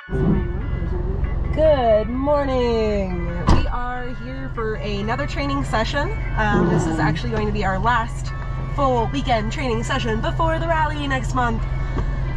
Good morning. We are here for another training session. This is actually going to be our last full weekend training session before the rally next month.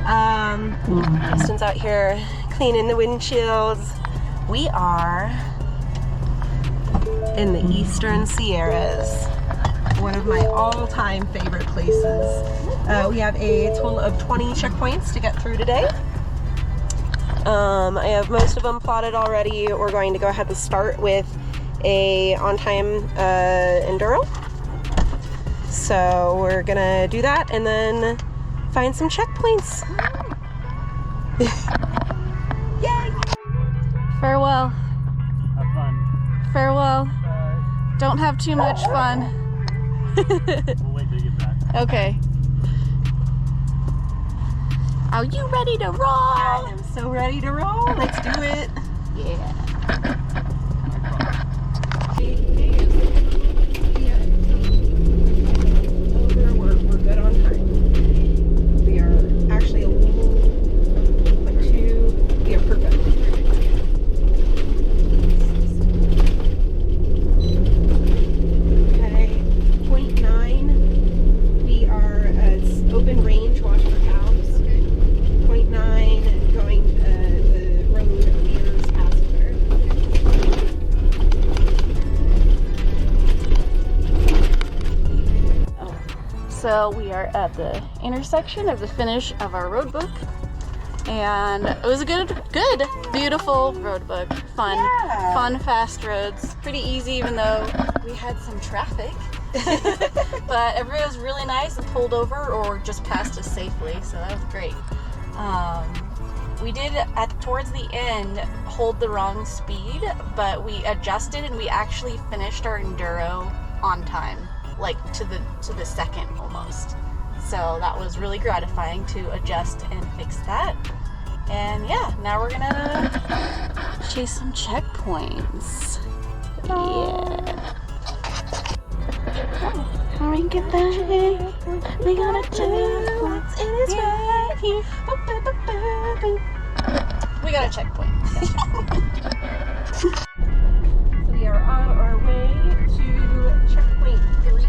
Justin's out here cleaning the windshields. We are in the Eastern Sierras, one of my all-time favorite places. We have a total of 20 checkpoints to get through today. I have most of them plotted already. We're going to go ahead and start with a on-time enduro. So we're gonna do that and then find some checkpoints. Yay! Farewell. Have fun. Farewell. Don't have too much fun. We'll wait till you get back. Okay. Are you ready to roll? I am so ready to roll. Let's do it. Yeah. We're good on time. We are actually a little like yeah, perfect. Okay, 0.9. We are it's open range, watch for cows. 0.9 going the road meters faster. So we are at the intersection of the finish of our road book, and it was a good, beautiful road book. Fun, fast roads. Pretty easy, even though we had some traffic. But everybody was really nice and pulled over or just passed us safely, so that was great. We did towards the end hold the wrong speed, but we adjusted and we actually finished our enduro on time. Like to the second almost. So that was really gratifying to adjust and fix that. And yeah, now we're gonna chase some checkpoints. Yeah. How we get there? We gotta do what's in this right here. We got a checkpoint. So we are on our way to checkpoint 3.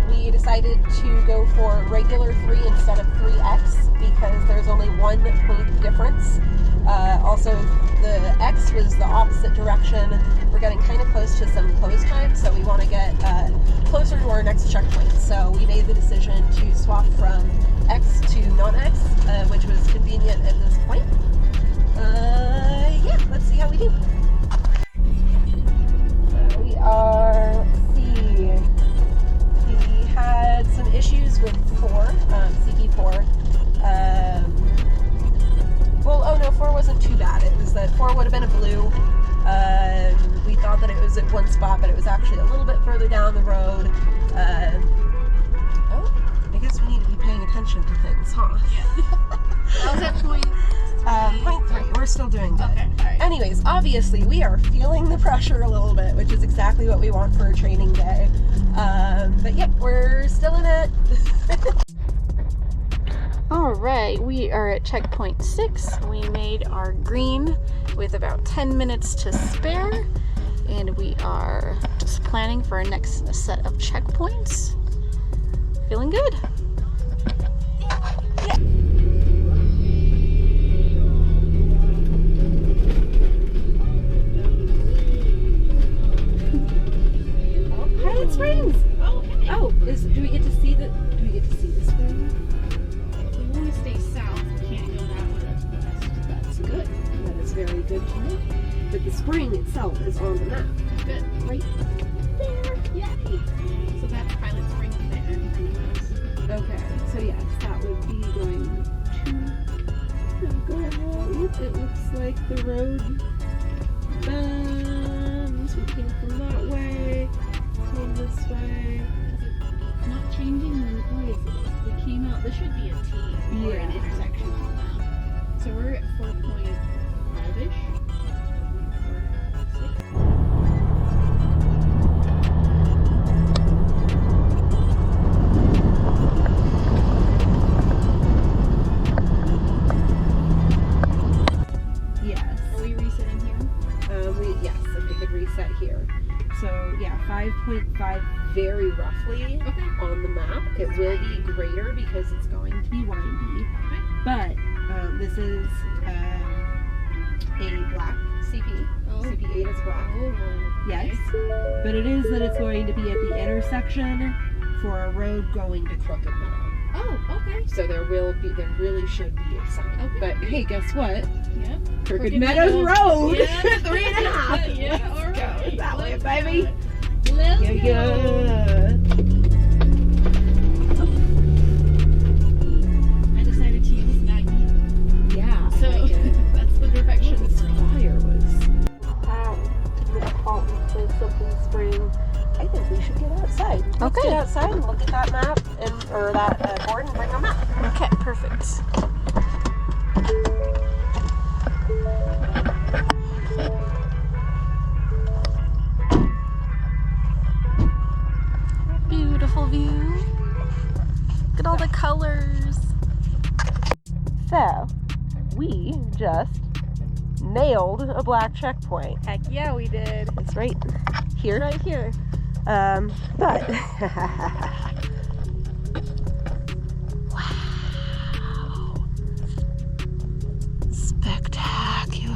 We decided to go for regular 3 instead of 3X because there's only 1 point difference. Also, the X was the opposite direction. We're getting kind of close to some close time, so we want to get closer to our next checkpoint. So we made the decision to swap from X to non-X, which was convenient at this point. Yeah, let's see how we do. We are, let's see, we had some issues with 4, CP4. Well, oh no, 4 wasn't too bad. It was that 4 would have been a blue. We thought that it was at one spot, but it was actually a little bit further down the road. Oh, I guess we need to be paying attention to things, huh? Yeah. That was at point 3. We're still doing good. Okay, all right. Anyways, obviously we are feeling the pressure a little bit, which is exactly what we want for a training day. But yep, we're still in it. Alright, we are at checkpoint 6. We made our green with about 10 minutes to spare, and we are just planning for our next set of checkpoints. Feeling good. Yeah. Pilot Springs. Oh, hey. Oh, do we get to see the spring? We want to stay south. We can't go that way. That's good. That is very good to know. But the spring itself is on the map. Good. Right there. Yay. So that's Pilot Springs there. Okay. So yes, that would be going to go ahead. It looks like the road bends. We came from that way. Came this way. It's not changing the places. We came out. This should be a T or an intersection on that. So we're at 4.5-ish. 1.5 very roughly Okay. on the map. It will be greater because it's going to be windy. But this is a black CP. Oh. CP8 is black. Oh. Yes. But it is that it's going to be at the intersection for a road going to Crooked Meadow. Oh, okay. So there really should be a sign. Okay. But hey, guess what? Yep. Crooked Meadows Road! Yeah. 3.5! Yeah, all Let's right. go that way, Let's baby! go. Let's Yeah, go. yeah. I decided to use Maggie. Yeah, So that's the directions. fire was something spring. I think we should get outside. Let's Okay. get outside and look at that map or that board and bring a map. Okay, perfect. Beautiful view. Look at all the colors. So, we just nailed a black checkpoint. Heck yeah, we did. It's right here. Right here. But Wow. Spectacular.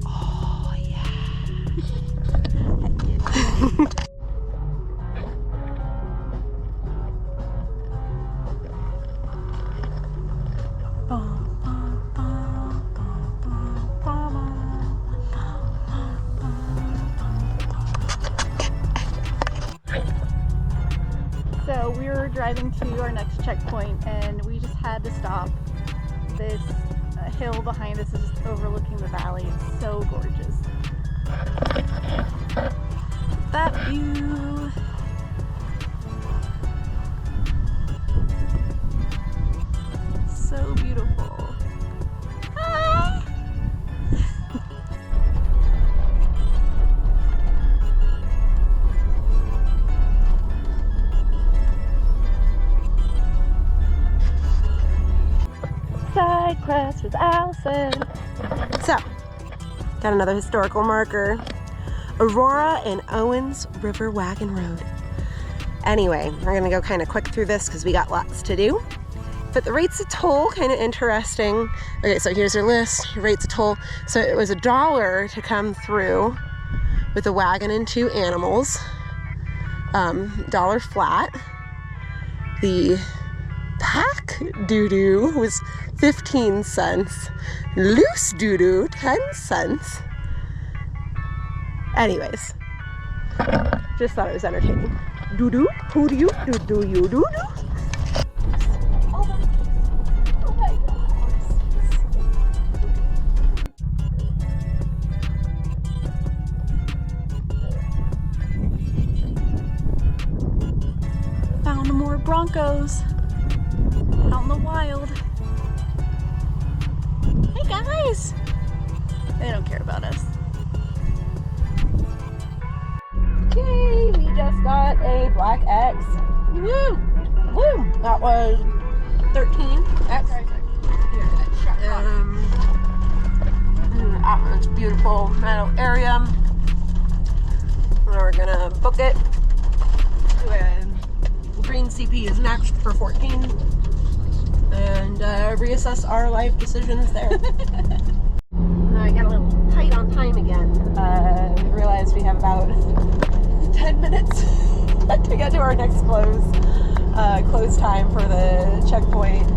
Oh, yeah. So we were driving to our next checkpoint and we just had to stop. This hill behind us is just overlooking the valley. It's so gorgeous. That view. So beautiful. Ah! side quest with Allison. So, got another historical marker. Aurora and Owens River Wagon Road. Anyway, we're gonna go kind of quick through this because we got lots to do. But the rates of toll, kind of interesting. Okay, so here's your list, your rates of toll. So it was $1 to come through with a wagon and 2 animals. $1 flat. The pack doo-doo was 15 cents. Loose doo-doo, 10 cents. Anyways, just thought it was entertaining. Doo-doo, who do you, do-doo, you doo-doo? Found more Broncos out in the wild. Hey guys! They don't care about us. Yay, we just got a black X. Woo! Woo! That was 13 X. It's beautiful meadow area. We're gonna book it. Green CP is next for 14. And reassess our life decisions there. I got a little tight on time again. We realized we have about 10 minutes to get to our next close time for the checkpoint.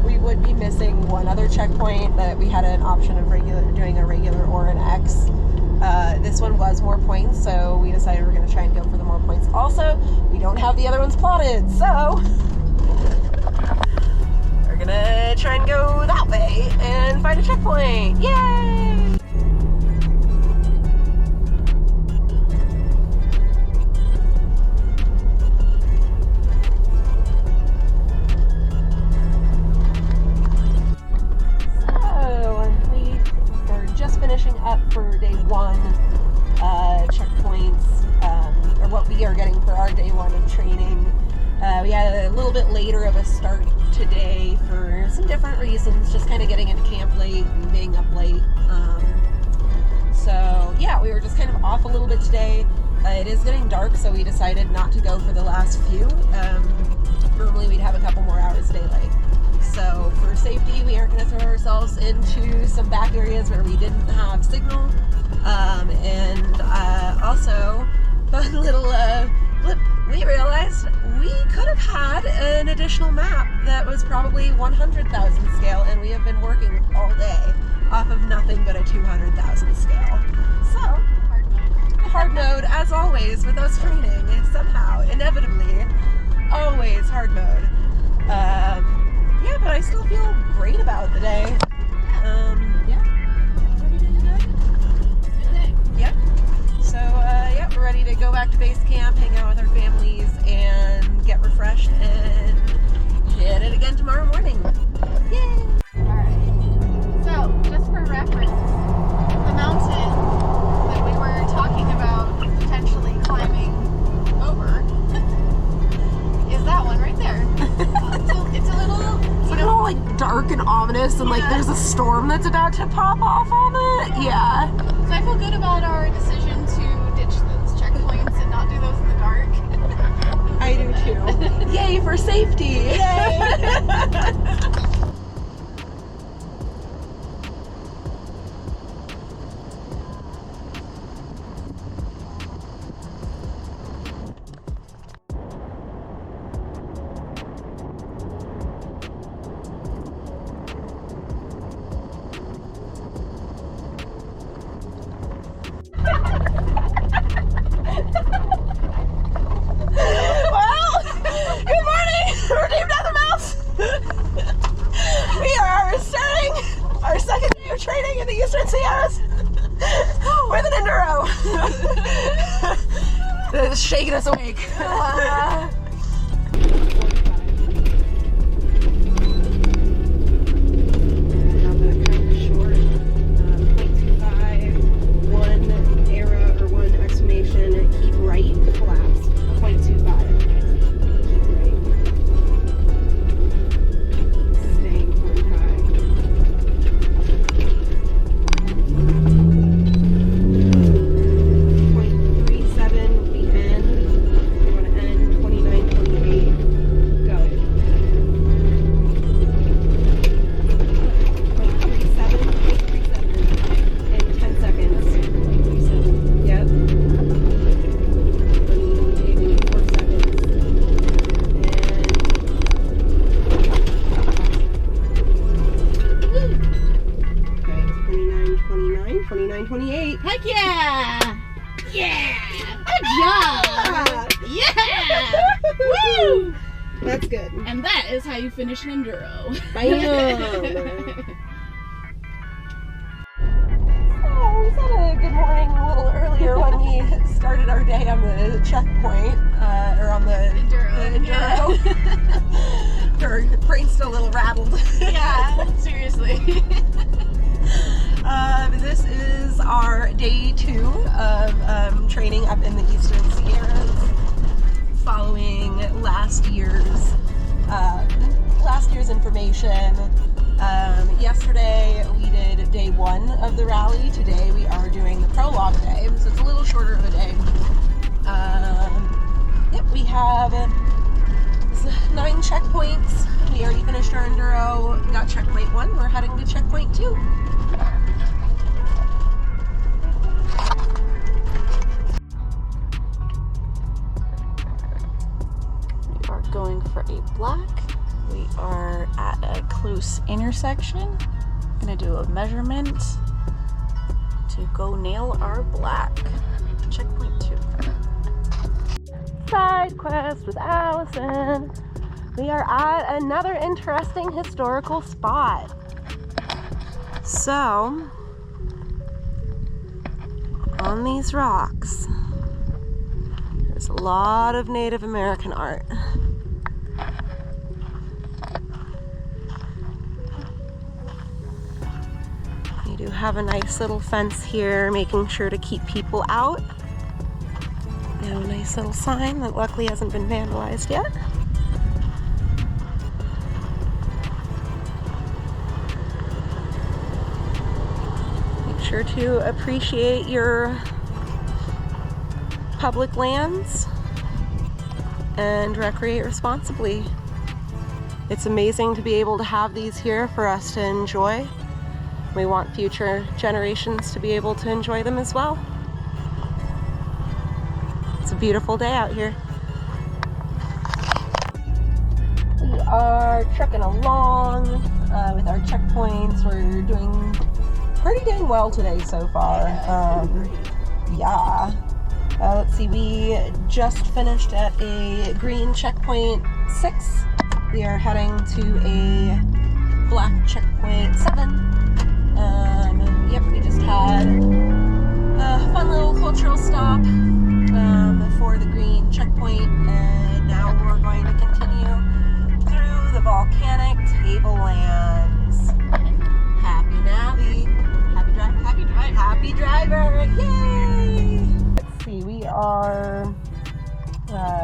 We would be missing one other checkpoint that we had an option of doing a regular or an X. This one was more points, so we decided we're going to try and go for the more points. Also, we don't have the other ones plotted, so we're going to try and go that way and find a checkpoint. Yay! Finishing up for day 1 checkpoints, or what we are getting for our day 1 of training. We had a little bit later of a start today for some different reasons, just kind of getting into camp late and being up late. So yeah, we were just kind of off a little bit today. It is getting dark, so we decided not to go for the last few. Normally we'd have a couple more hours daylight. So for safety, we aren't going to throw ourselves into some back areas where we didn't have signal. Also, fun little blip, we realized we could have had an additional map that was probably 100,000 scale, and we have been working all day off of nothing but a 200,000 scale. So, hard mode, as always, with us training, somehow, inevitably, always hard mode. Yeah, but I still feel great about the day. Yeah. Yep. So, yeah, we're ready to go back to base camp, hang out with our families, and get refreshed, and hit it again tomorrow morning. Yay! Alright. So, just for reference, the mountain that we were talking about potentially climbing over is that one right there. It's a little, It's like all like dark and ominous, and like there's a storm that's about to pop off on it. Yeah. So I feel good about our decision to ditch those checkpoints and not do those in the dark. I do too. Yay for safety! Yay! It's shaking us awake. Heck yeah! Yeah! Good job! Yeah! Woo! That's good. And that is how you finish an enduro. Bam! So we said a good morning a little earlier when we started our day on the checkpoint, or on the enduro. Her brain's still a little rattled. Yeah, seriously. This is our day 2 of training up in the Eastern Sierras, following last year's information. Yesterday we did day 1 of the rally. Today we are doing the prologue day, so it's a little shorter of a day. Yep, we have 9 checkpoints. We already finished our enduro. We got checkpoint 1. We're heading to checkpoint 2. We are going for a black. We are at a close intersection. Gonna do a measurement to go nail our black. Checkpoint 2. Side quest with Allison. We are at another interesting historical spot. So, on these rocks, there's a lot of Native American art. You do have a nice little fence here, making sure to keep people out. We have a nice little sign that luckily hasn't been vandalized yet. Make sure to appreciate your public lands and recreate responsibly. It's amazing to be able to have these here for us to enjoy. We want future generations to be able to enjoy them as well. It's a beautiful day out here. We are trucking along with our checkpoints. We're doing pretty dang well today so far. Yeah. Let's see, we just finished at a green checkpoint 6. We are heading to a black checkpoint 7. Yep, we just had a fun little cultural stop for the green checkpoint, and now we're going to continue through the volcanic tablelands. Happy navvy. Happy drive. Happy drive. Happy driver. Yay! Let's see, we are,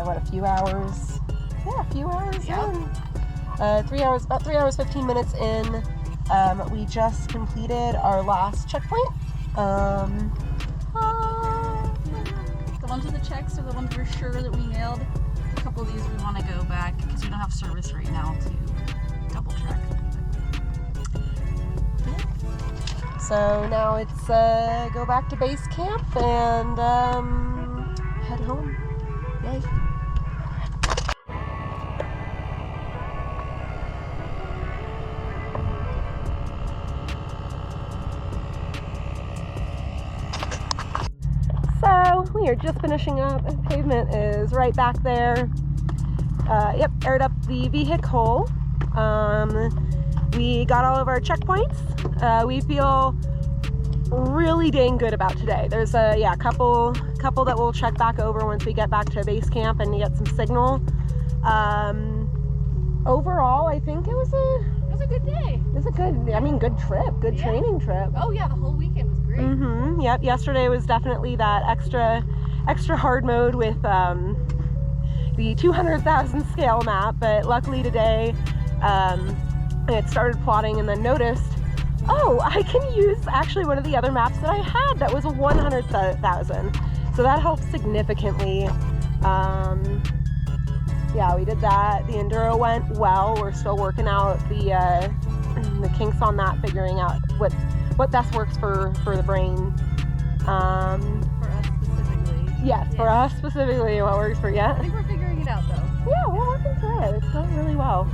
what, a few hours? Yeah, a few hours in. 3 hours, about 3 hours, 15 minutes in. We just completed our last checkpoint. The ones with the checks are the ones we're sure that we nailed. A couple of these we want to go back because we don't have service right now to double check. So now it's go back to base camp and head home. Yay. So we are just finishing up. Pavement is right back there. Yep, aired up the vehicle. We got all of our checkpoints. We feel really dang good about today. There's a couple that we'll check back over once we get back to base camp and get some signal. Overall, I think it was a good day. It was a good trip, good training trip. Oh yeah, the whole weekend was great. Mm-hmm. Yep. Yesterday was definitely that extra hard mode with the 200,000 scale map, but luckily today I had started plotting and then noticed, oh, I can use actually one of the other maps that I had that was a 100,000. So that helps significantly. Yeah, we did that. The enduro went well. We're still working out the kinks on that, figuring out what best works for the brain. For us specifically. Yes, for us specifically, what works for you. I think we're figuring it out though. Yeah, we're working through it. It's going really well.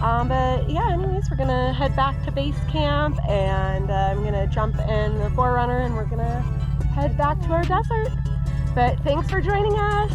But yeah, anyways, we're gonna head back to base camp, and I'm gonna jump in the 4Runner, and we're gonna head back to our desert. But thanks for joining us.